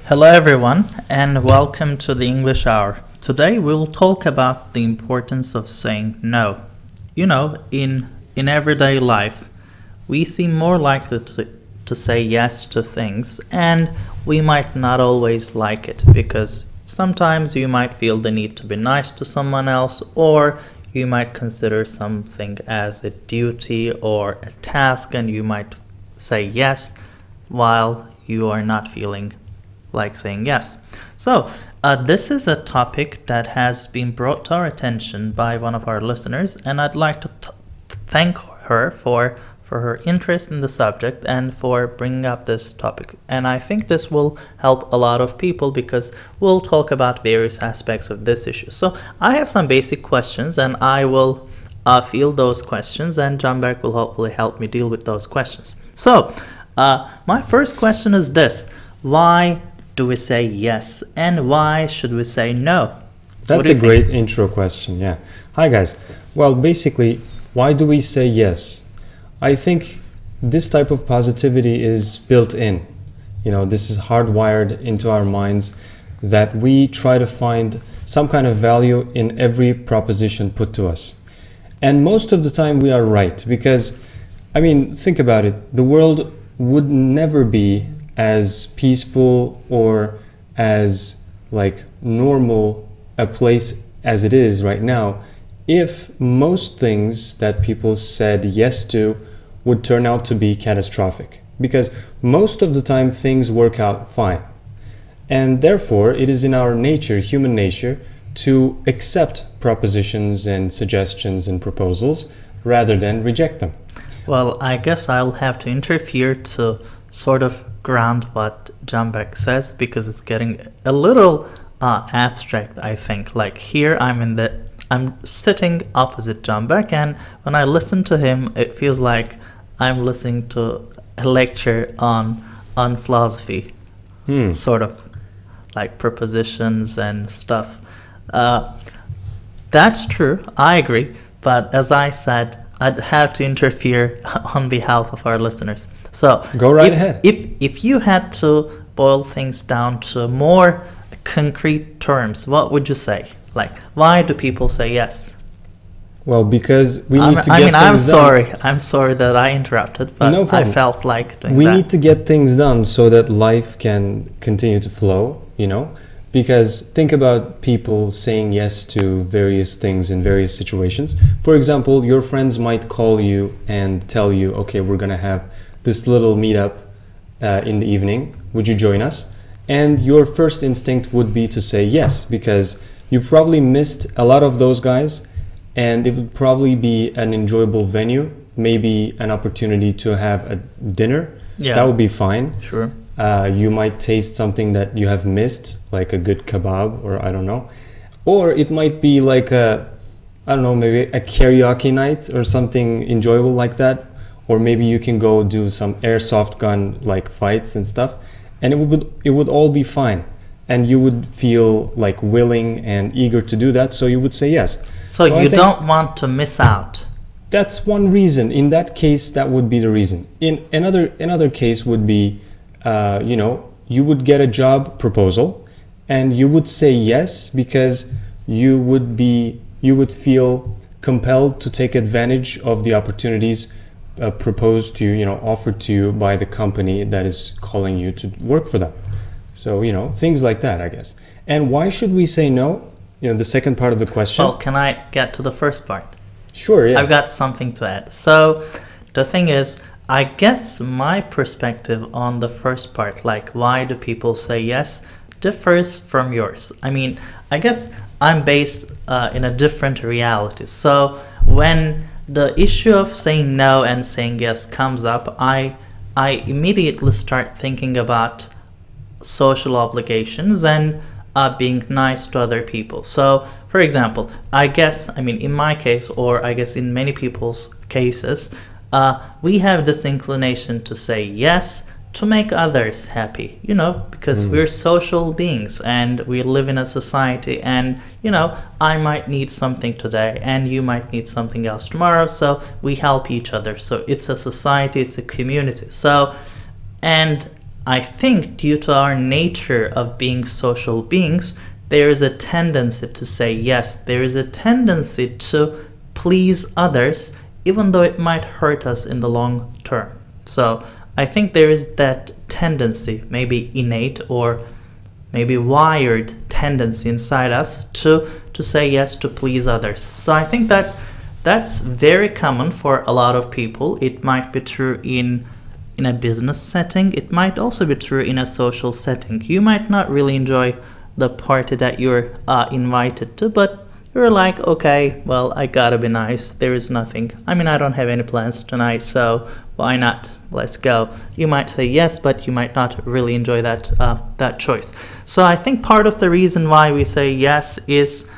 Hello everyone and welcome to the English Hour. Today we'll talk about the importance of saying no. You know, in everyday life, we seem more likely to say yes to things, and we might not always like it because sometimes you might feel the need to be nice to someone else, or you might consider something as a duty or a task and you might say yes while you are not feeling like saying yes. So this is a topic that has been brought to our attention by one of our listeners, and I'd like to thank her for her interest in the subject and for bringing up this topic. And I think this will help a lot of people because we'll talk about various aspects of this issue. So I have some basic questions and I will field those questions, and Canberk will hopefully help me deal with those questions. So my first question is this: why do we say yes and why should we say no? That's a great intro question. Yeah. Hi guys. Well, basically, why do we say yes? I think this type of positivity is built in. You know, this is hardwired into our minds that we try to find some kind of value in every proposition put to us. And most of the time we are right because, I mean, think about it. The world would never be as peaceful or as like normal a place as it is right now if most things that people said yes to would turn out to be catastrophic, because most of the time things work out fine, and therefore it is in our nature, human nature, to accept propositions and suggestions and proposals rather than reject them. Well, I guess I'll have to interfere to sort of ground what Canberk says because it's getting a little abstract, I think. Like here I'm sitting opposite Canberk, and when I listen to him it feels like I'm listening to a lecture on philosophy, sort of like propositions and stuff. That's true, I agree, but as I said, I'd have to interfere on behalf of our listeners. So go right ahead. If you had to boil things down to more concrete terms, what would you say? Like, why do people say yes? Well, because we need to get things done. I'm sorry that I interrupted, but no problem. I felt like doing that. We need to get things done so that life can continue to flow, you know? Because think about people saying yes to various things in various situations. For example, your friends might call you and tell you, okay, we're going to have this little meetup in the evening. Would you join us? And your first instinct would be to say yes, because you probably missed a lot of those guys, and it would probably be an enjoyable venue, maybe an opportunity to have a dinner. Yeah. That would be fine. Sure. You might taste something that you have missed, like a good kebab, or I don't know. Or it might be like maybe a karaoke night or something enjoyable like that. Or maybe you can go do some airsoft gun like fights and stuff, and it would all be fine, and you would feel like willing and eager to do that, so you would say yes. So you don't want to miss out. That's one reason. In that case, that would be the reason. In another case would be, you would get a job proposal, and you would say yes because you would feel compelled to take advantage of the opportunities proposed to you, offered to you by the company that is calling you to work for them. So, things like that, I guess. And why should we say no? The second part of the question. Well, can I get to the first part? Sure, yeah. I've got something to add. So the thing is, I guess my perspective on the first part, like why do people say yes, differs from yours. I mean, I guess I'm based in a different reality. So when the issue of saying no and saying yes comes up, I immediately start thinking about social obligations and being nice to other people. So for example, in my case, or I guess in many people's cases, we have this inclination to say yes to make others happy, because we're social beings and we live in a society, and I might need something today and you might need something else tomorrow, so we help each other. So it's a society, it's a community. So, and I think due to our nature of being social beings, there is a tendency to say yes. There is a tendency to please others, even though it might hurt us in the long term. So I think there is that tendency, maybe innate or maybe wired tendency inside us to say yes to please others. So I think that's very common for a lot of people. It might be true in a business setting. It might also be true in a social setting. You might not really enjoy the party that you're invited to, but you're like, okay, well, I gotta be nice. There is nothing. I mean, I don't have any plans tonight, so why not? Let's go. You might say yes, but you might not really enjoy that choice. So I think part of the reason why we say yes is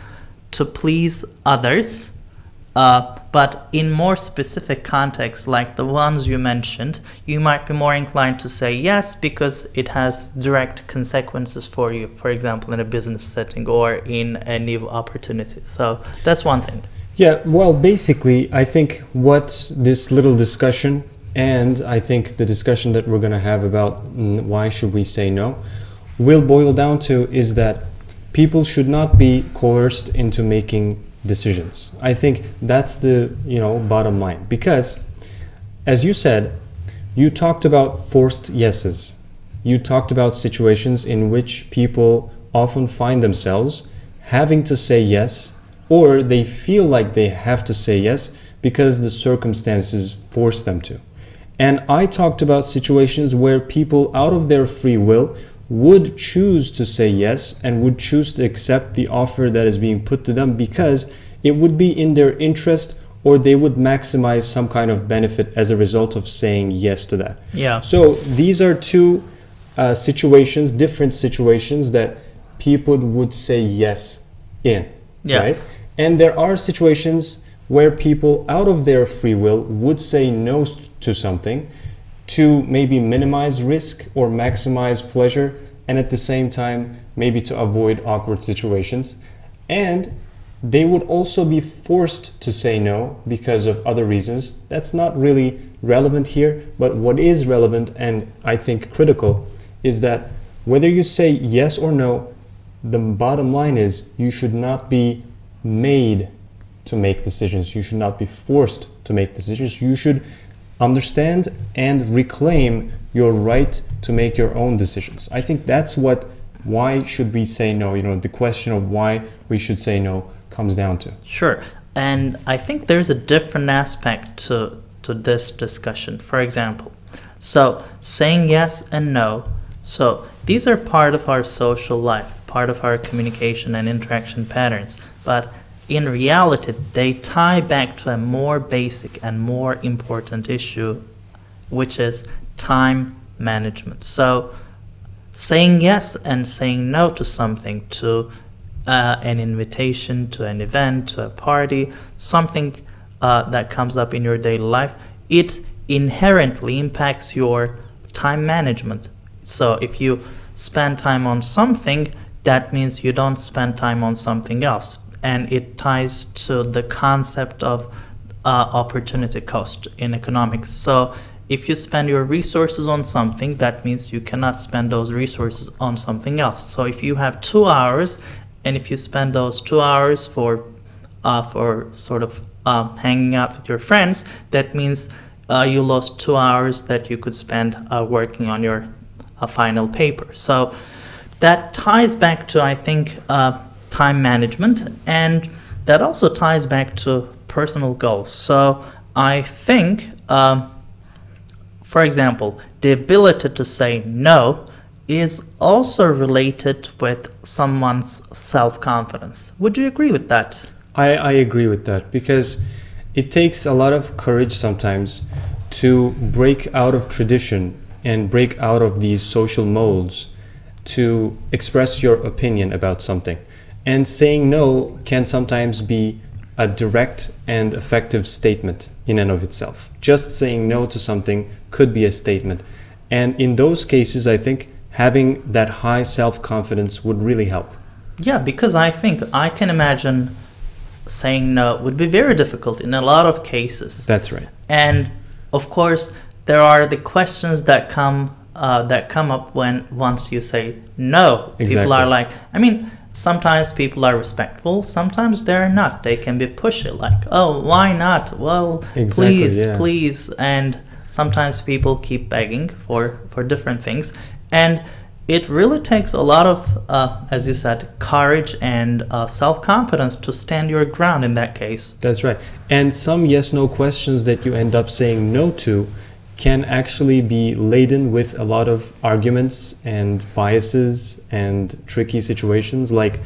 to please others. But in more specific contexts, like the ones you mentioned, you might be more inclined to say yes because it has direct consequences for you, for example, in a business setting or in a new opportunity. So that's one thing. Yeah, well, basically, I think what this little discussion, and I think the discussion that we're going to have about why should we say no, will boil down to is that people should not be coerced into making decisions. I think that's the bottom line, because as you said, you talked about forced yeses. You talked about situations in which people often find themselves having to say yes, or they feel like they have to say yes because the circumstances force them to. And I talked about situations where people out of their free will would choose to say yes and would choose to accept the offer that is being put to them because it would be in their interest, or they would maximize some kind of benefit as a result of saying yes to that. Yeah. So these are two situations, different situations that people would say yes in, right? And there are situations where people out of their free will would say no to something to maybe minimize risk or maximize pleasure, and at the same time maybe to avoid awkward situations. And they would also be forced to say no because of other reasons. That's not really relevant here, but what is relevant and I think critical is that whether you say yes or no, the bottom line is you should not be made to make decisions. You should not be forced to make decisions. You should understand and reclaim your right to make your own decisions. I think that's why should we say no? The question of why we should say no comes down to. Sure. And I think there's a different aspect to this discussion. For example, so saying yes and no. So these are part of our social life, part of our communication and interaction patterns. But in reality, they tie back to a more basic and more important issue, which is time management. So saying yes and saying no to something, to an invitation, to an event, to a party, something that comes up in your daily life, it inherently impacts your time management. So if you spend time on something, that means you don't spend time on something else. And it ties to the concept of opportunity cost in economics. So if you spend your resources on something, that means you cannot spend those resources on something else. So if you have 2 hours, and if you spend those 2 hours for sort of hanging out with your friends, that means you lost 2 hours that you could spend working on your final paper. So that ties back to, I think, time management, and that also ties back to personal goals. So I think, for example, the ability to say no is also related with someone's self-confidence. Would you agree with that? I agree with that, because it takes a lot of courage sometimes to break out of tradition and break out of these social molds to express your opinion about something. And saying no can sometimes be a direct and effective statement in and of itself. Just saying no to something could be a statement. And in those cases, I think having that high self-confidence would really help. Yeah, because I think I can imagine saying no would be very difficult in a lot of cases. That's right. And of course, there are the questions that come that come up when once you say no. Exactly. People are like, I mean, sometimes people are respectful, sometimes they're not. They can be pushy, like, oh, why not? Well, Exactly, please. And sometimes people keep begging for different things. And it really takes a lot of, as you said, courage and self-confidence to stand your ground in that case. That's right. And some yes-no questions that you end up saying no to can actually be laden with a lot of arguments and biases and tricky situations. Like,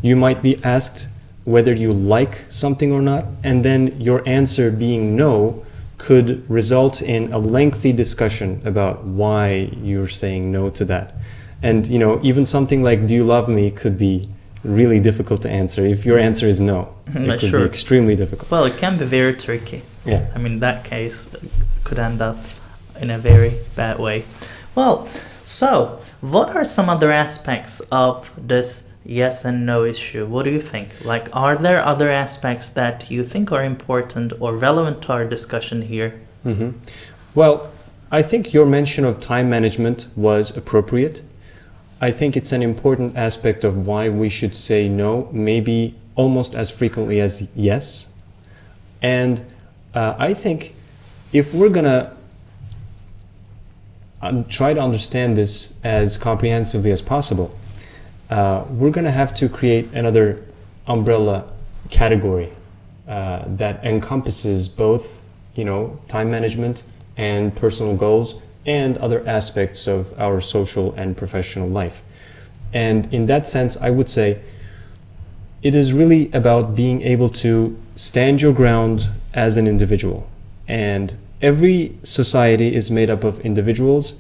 you might be asked whether you like something or not, and then your answer being no could result in a lengthy discussion about why you're saying no to that. And, you know, even something like, do you love me, could be really difficult to answer. If your answer is no, it could be extremely difficult. Well, it can be very tricky. Yeah. I mean, that case could end up in a very bad way. Well, so what are some other aspects of this yes and no issue? What do you think? Like, are there other aspects that you think are important or relevant to our discussion here? Mm-hmm. Well, I think your mention of time management was appropriate. I think it's an important aspect of why we should say no, maybe almost as frequently as yes. And I think if we're gonna try to understand this as comprehensively as possible, we're gonna have to create another umbrella category that encompasses both, you know, time management and personal goals and other aspects of our social and professional life. And in that sense, I would say it is really about being able to stand your ground as an individual. And every society is made up of individuals,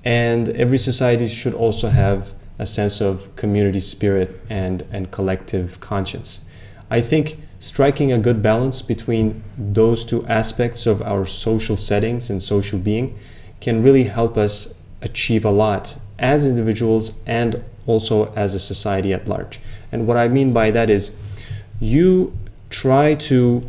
and every society should also have a sense of community spirit and collective conscience. I think striking a good balance between those two aspects of our social settings and social being can really help us achieve a lot as individuals and also as a society at large. And what I mean by that is, you try to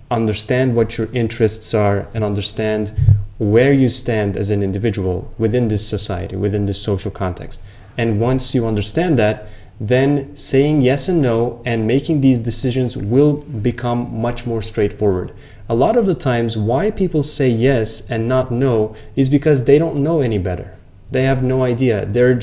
understand what your interests are and understand where you stand as an individual within this society, within this social context. And once you understand that, then saying yes and no and making these decisions will become much more straightforward. A lot of the times why people say yes and not no is because they don't know any better. They have no idea. They're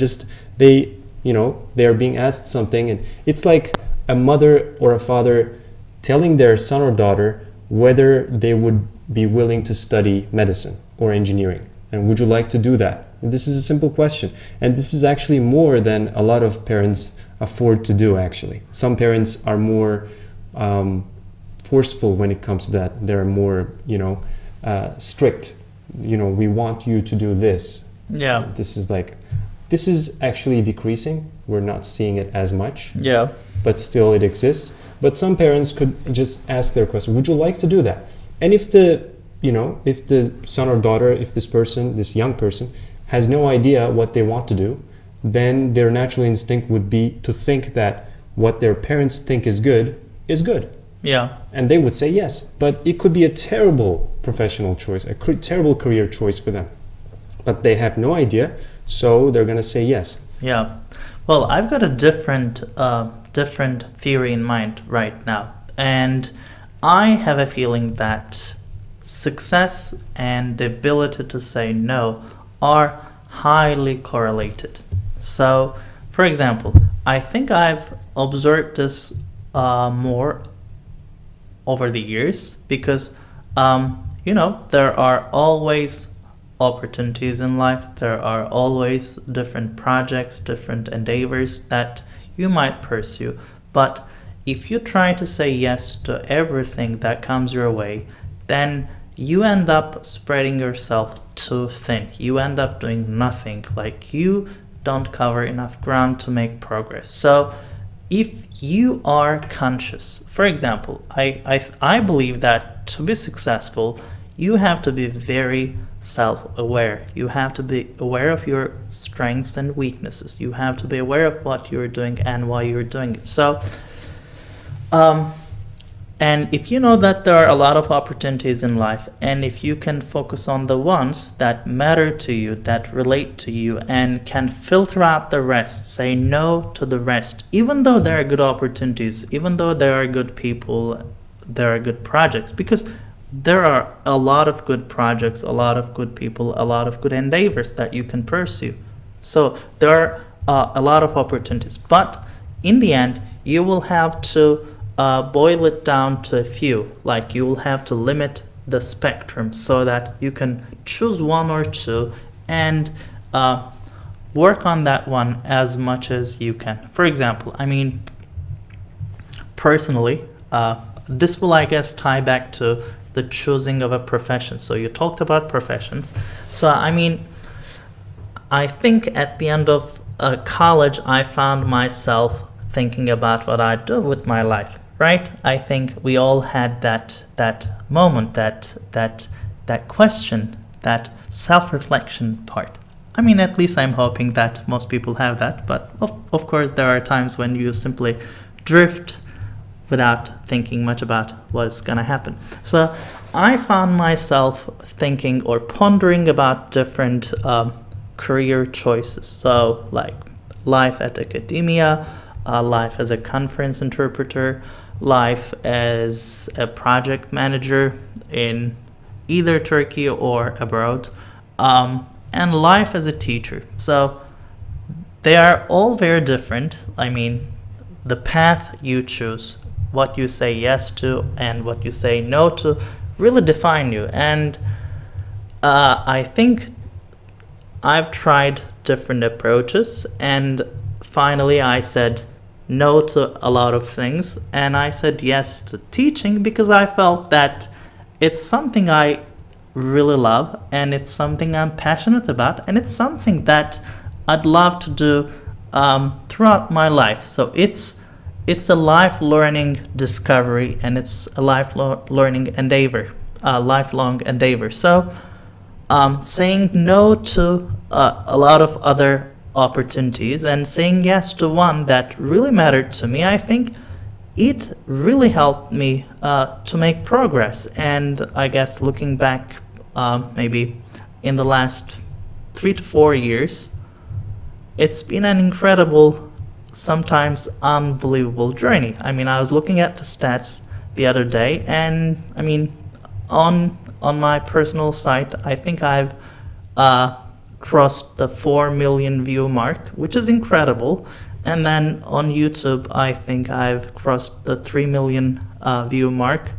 being asked something, and it's like a mother or a father telling their son or daughter whether they would be willing to study medicine or engineering. And would you like to do that? This is a simple question. And this is actually more than a lot of parents afford to do, actually. Some parents are more forceful when it comes to that. They're more, strict. We want you to do this. Yeah. This is actually decreasing. We're not seeing it as much. Yeah. But still it exists. But some parents could just ask their question, would you like to do that? And if the son or daughter, if this young person has no idea what they want to do, then their natural instinct would be to think that what their parents think is good is good. Yeah. And they would say yes. But it could be a terrible professional choice, a terrible career choice for them. But they have no idea, so they're going to say yes. Yeah. Well, I've got a different theory in mind right now. And I have a feeling that success and the ability to say no are highly correlated. So, for example, I think I've observed this more over the years because, there are always opportunities in life. There are always different projects, different endeavors that you might pursue. But if you try to say yes to everything that comes your way, then you end up spreading yourself too thin. You end up doing nothing. Like, you don't cover enough ground to make progress. So if you are conscious, for example, I believe that to be successful, you have to be very self-aware. You have to be aware of your strengths and weaknesses. You have to be aware of what you're doing and why you're doing it. So And if you know that there are a lot of opportunities in life, and if you can focus on the ones that matter to you, that relate to you, and can filter out the rest, say no to the rest, even though there are good opportunities, even though there are good people, there are good projects, because there are a lot of good projects, a lot of good people, a lot of good endeavors that you can pursue. So there are a lot of opportunities, but in the end, you will have to boil it down to a few. Like, you will have to limit the spectrum so that you can choose one or two and work on that one as much as you can. For example, I mean, personally, this will, I guess, tie back to the choosing of a profession. So you talked about professions. So I mean, I think at the end of college, I found myself thinking about what I'd do with my life, right? I think we all had that moment, that question, that self-reflection part. I mean, at least I'm hoping that most people have that, but of course there are times when you simply drift without thinking much about what's gonna happen. So I found myself thinking or pondering about different career choices. So like life at academia, life as a conference interpreter, life as a project manager in either Turkey or abroad, and life as a teacher. So they are all very different. I mean, the path you choose, what you say yes to and what you say no to, really define you. And I think I've tried different approaches, and finally I said no to a lot of things, and I said yes to teaching because I felt that it's something I really love, and it's something I'm passionate about, and it's something that I'd love to do throughout my life. So it's a life learning discovery, and it's a lifelong endeavor. So saying no to a lot of other opportunities and saying yes to one that really mattered to me, I think it really helped me to make progress. And I guess looking back, maybe in the last 3 to 4 years, it's been an incredible, sometimes unbelievable journey. I mean, I was looking at the stats the other day, and I mean, on my personal site, I think I've crossed the 4 million view mark, which is incredible. And then on YouTube, I think I've crossed the 3 million view mark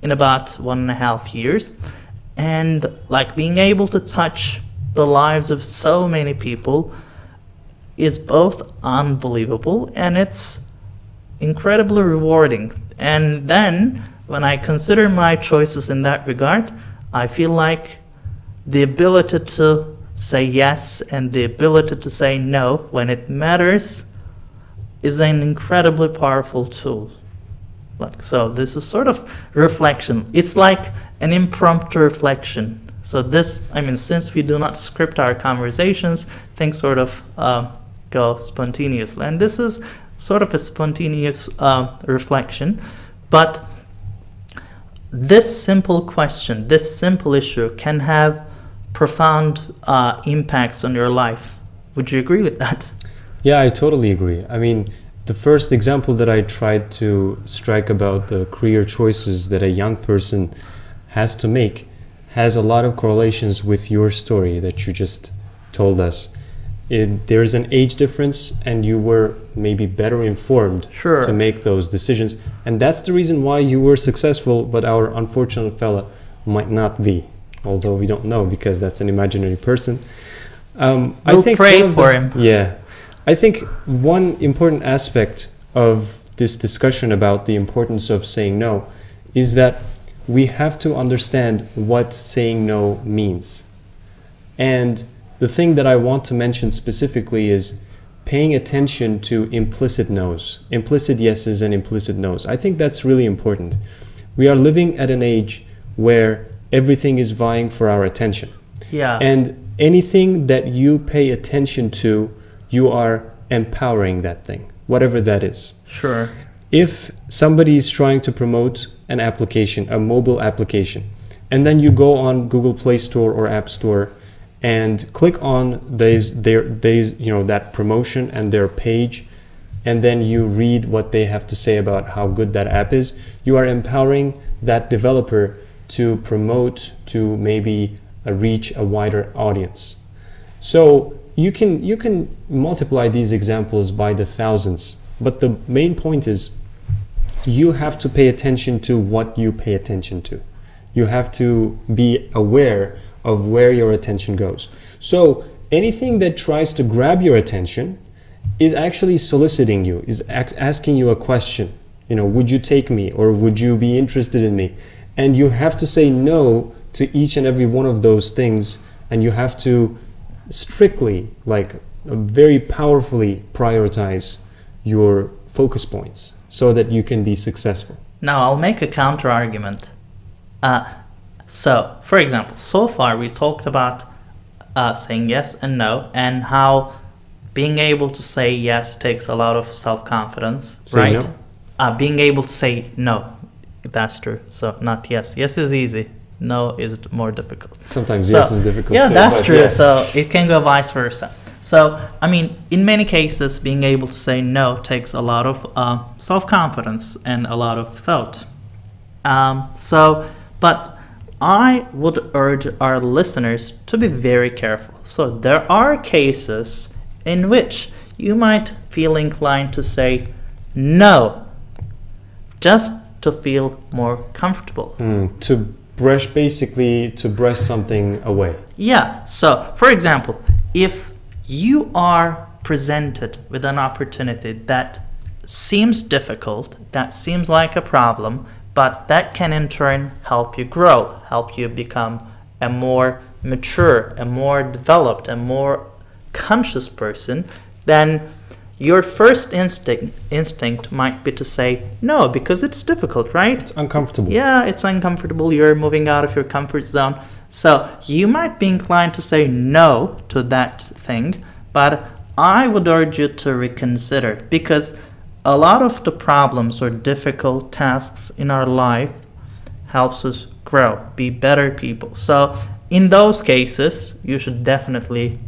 in about 1.5 years. And like, being able to touch the lives of so many people is both unbelievable and it's incredibly rewarding. And then when I consider my choices in that regard, I feel like the ability to say yes and the ability to say no when it matters is an incredibly powerful tool. Like, so this is sort of reflection. It's like an impromptu reflection. So this, I mean, since we do not script our conversations, things sort of go spontaneously. And this is sort of a spontaneous reflection. But this simple question, this simple issue can have profound impacts on your life. Would you agree with that? Yeah, I totally agree. I mean, the first example that I tried to strike about the career choices that a young person has to make has a lot of correlations with your story that you just told us. There's an age difference, and you were maybe better informed to make those decisions. And that's the reason why you were successful, but our unfortunate fella might not be. Although we don't know, because that's an imaginary person. We'll pray for him. Yeah. I think one important aspect of this discussion about the importance of saying no is that we have to understand what saying no means. And the thing that I want to mention specifically is paying attention to implicit no's, implicit yeses and implicit no's. I think that's really important. We are living at an age where everything is vying for our attention. Yeah. And anything that you pay attention to, you are empowering that thing, whatever that is. Sure. if somebody is trying to promote an application, a mobile application, and then you go on Google Play Store or App Store and click on that promotion and their page, and then you read what they have to say about how good that app is, you are empowering that developer to promote, to maybe reach a wider audience. So you can multiply these examples by the thousands, but the main point is you have to pay attention to what you pay attention to. You have to be aware of where your attention goes. So anything that tries to grab your attention is actually soliciting you, is asking you a question. Would you take me, or would you be interested in me? And you have to say no to each and every one of those things, and you have to strictly, very powerfully prioritize your focus points so that you can be successful. Now I'll make a counter argument. So, for example, so far we talked about saying yes and no, and how being able to say yes takes a lot of self-confidence, right? No? Being able to say no, that's true. So not yes. Yes is easy. No is more difficult. Sometimes yes is difficult. Yeah, too, that's true. Yeah. So it can go vice versa. So, in many cases, being able to say no takes a lot of self-confidence and a lot of thought. But I would urge our listeners to be very careful. So there are cases in which you might feel inclined to say no, just to feel more comfortable. To brush something away. Yeah, so for example, if you are presented with an opportunity that seems difficult, that seems like a problem, but that can in turn help you grow, help you become a more mature, a more developed, a more conscious person, then your first instinct might be to say no, because it's difficult, right? It's uncomfortable. Yeah, it's uncomfortable. You're moving out of your comfort zone. So you might be inclined to say no to that thing, but I would urge you to reconsider, because a lot of the problems or difficult tasks in our life helps us grow, be better people. So in those cases, you should definitely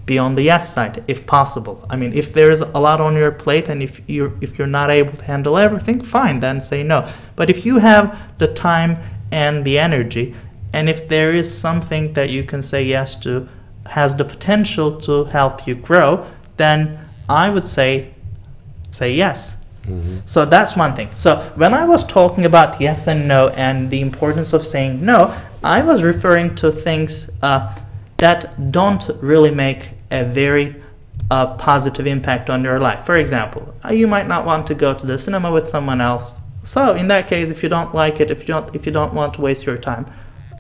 be on the yes side if possible. If there's a lot on your plate and if you're not able to handle everything, fine, then say no. But if you have the time and the energy, and if there is something that you can say yes to, has the potential to help you grow, then I would say yes. Mm-hmm. So that's one thing. So when I was talking about yes and no and the importance of saying no, I was referring to things that don't really make a very positive impact on your life. For example, you might not want to go to the cinema with someone else. So in that case, if you don't like it, if you don't want to waste your time,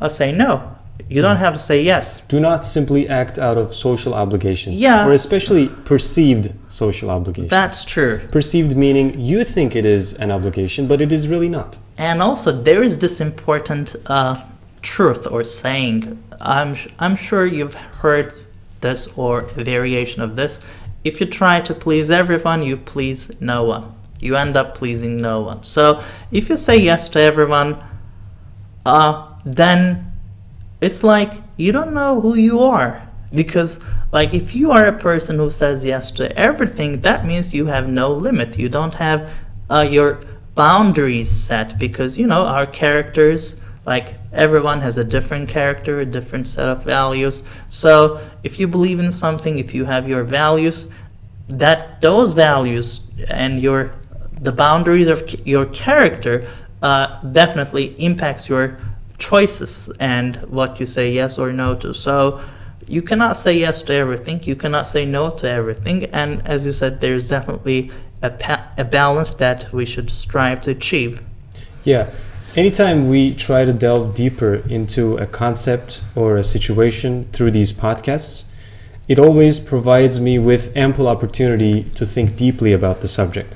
say no. You don't have to say yes. Do not simply act out of social obligations. Yeah. Or especially perceived social obligations. That's true. Perceived meaning you think it is an obligation, but it is really not. And also there is this important truth or saying. I'm sure you've heard this or a variation of this. If you try to please everyone, you please no one. You end up pleasing no one. So if you say yes to everyone, then it's like you don't know who you are. Because if you are a person who says yes to everything, that means you have no limit. You don't have your boundaries set, because our characters, everyone has a different character, a different set of values. So if you believe in something, if you have your values, those values and the boundaries of your character definitely impacts your choices and what you say yes or no to. So you cannot say yes to everything, you cannot say no to everything, and as you said, there's definitely a balance that we should strive to achieve. Yeah. Anytime we try to delve deeper into a concept or a situation through these podcasts, it always provides me with ample opportunity to think deeply about the subject.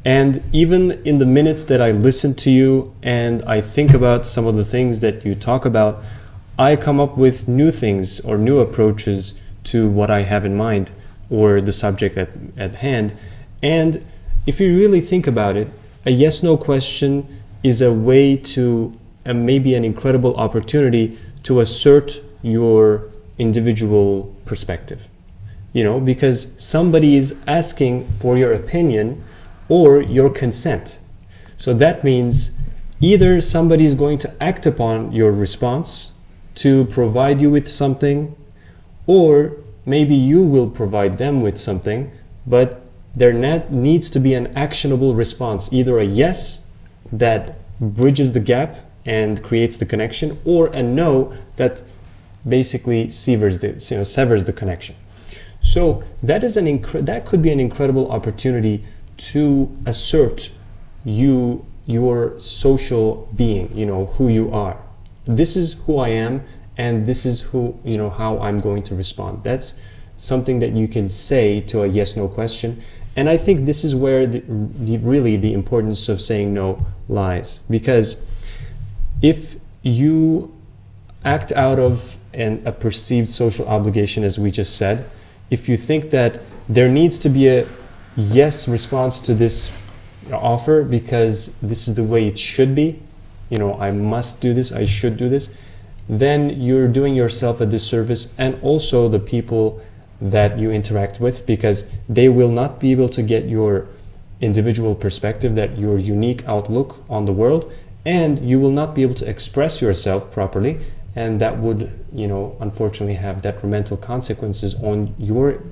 And even in the minutes that I listen to you and I think about some of the things that you talk about, I come up with new things or new approaches to what I have in mind or the subject at hand. And if you really think about it, a yes-no question is a way to, maybe an incredible opportunity to assert your individual perspective. Because somebody is asking for your opinion or your consent. So that means either somebody is going to act upon your response to provide you with something, or maybe you will provide them with something, but there needs to be an actionable response, either a yes that bridges the gap and creates the connection, or a no that basically severs the connection. So that could be an incredible opportunity to assert your social being, who you are. This is who I am, and this is how I'm going to respond. That's something that you can say to a yes-no question. And I think this is where really the importance of saying no lies. Because if you act out of a perceived social obligation, as we just said, if you think that there needs to be a yes response to this offer because this is the way it should be, I must do this, I should do this, then you're doing yourself a disservice, and also the people that you interact with, because they will not be able to get your individual perspective, that your unique outlook on the world, and you will not be able to express yourself properly, and that would, unfortunately have detrimental consequences on your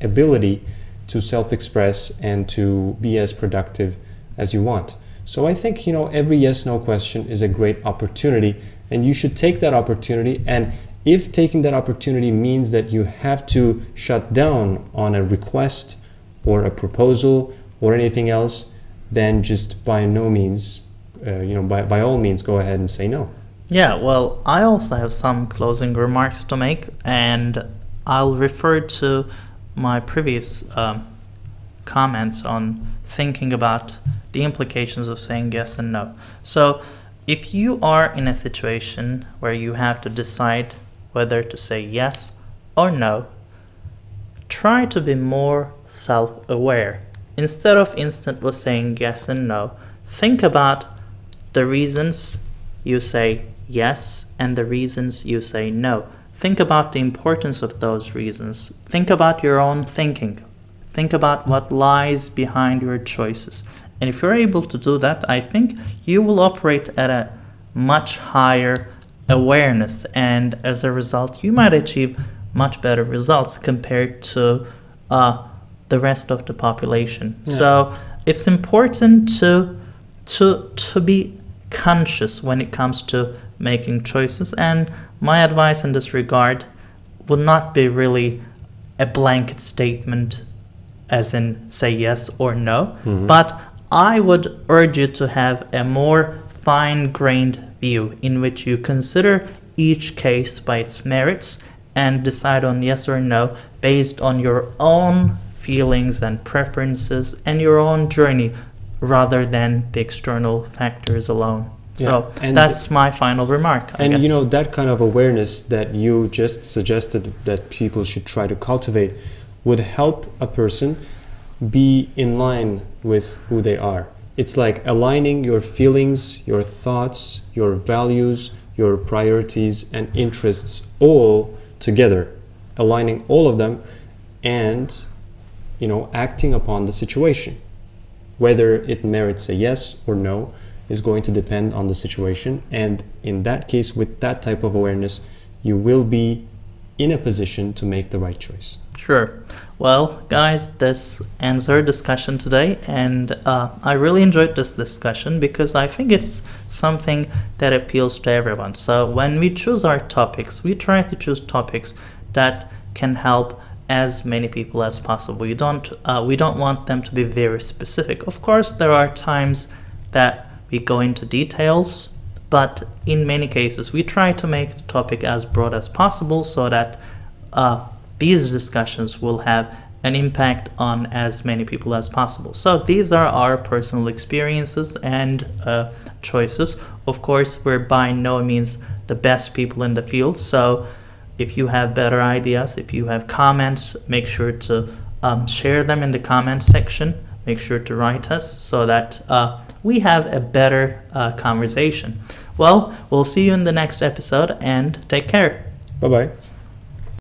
ability to self-express and to be as productive as you want. So I think, every yes-no question is a great opportunity, and you should take that opportunity. And if taking that opportunity means that you have to shut down on a request or a proposal or anything else, then just by no means, by all means, go ahead and say no. Yeah, well, I also have some closing remarks to make, and I'll refer to my previous comments on thinking about the implications of saying yes and no. So if you are in a situation where you have to decide whether to say yes or no, try to be more self-aware. Instead of instantly saying yes and no, think about the reasons you say yes and the reasons you say no. Think about the importance of those reasons. Think about your own thinking. Think about what lies behind your choices. And if you're able to do that, I think you will operate at a much higher awareness, and as a result, you might achieve much better results compared to the rest of the population. Yeah. So it's important to be conscious when it comes to making choices, and my advice in this regard would not be really a blanket statement as in say yes or no, but I would urge you to have a more fine-grained view in which you consider each case by its merits and decide on yes or no based on your own feelings and preferences and your own journey rather than the external factors alone. Yeah, so that's my final remark, I guess. That kind of awareness that you just suggested that people should try to cultivate would help a person be in line with who they are. It's like aligning your feelings, your thoughts, your values, your priorities and interests all together, aligning all of them and, acting upon the situation. Whether it merits a yes or no is going to depend on the situation. And in that case, with that type of awareness, you will be in a position to make the right choice. Sure. Well, guys, this ends our discussion today, and I really enjoyed this discussion because I think it's something that appeals to everyone. So when we choose our topics, we try to choose topics that can help as many people as possible. We don't want them to be very specific. Of course, there are times that we go into details, but in many cases, we try to make the topic as broad as possible so that these discussions will have an impact on as many people as possible. So these are our personal experiences and choices. Of course, we're by no means the best people in the field. So if you have better ideas, if you have comments, make sure to share them in the comment section. make sure to write us so that we have a better conversation. Well, we'll see you in the next episode, and take care. Bye-bye.